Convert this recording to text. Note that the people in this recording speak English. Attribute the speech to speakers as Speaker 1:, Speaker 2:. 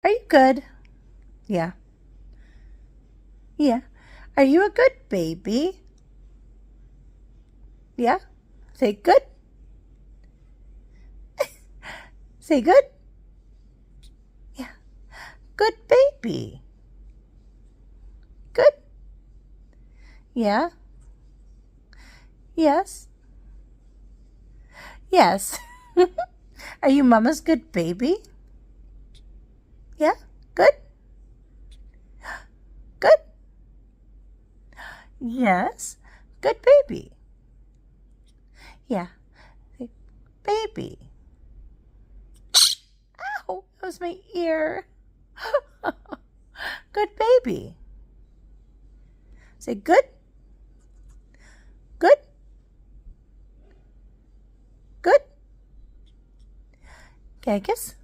Speaker 1: Are you good? Yeah. Yeah. Are you a good baby? Yeah. Say good. Say good. Yeah. Good baby. Good. Yeah. Yes. Yes. Are you mama's good baby? Yeah. Good. Good. Yes. Good baby. Yeah. Say, baby. Ow, that was my ear. Good baby. Say good. Good. Good. Okay, kiss.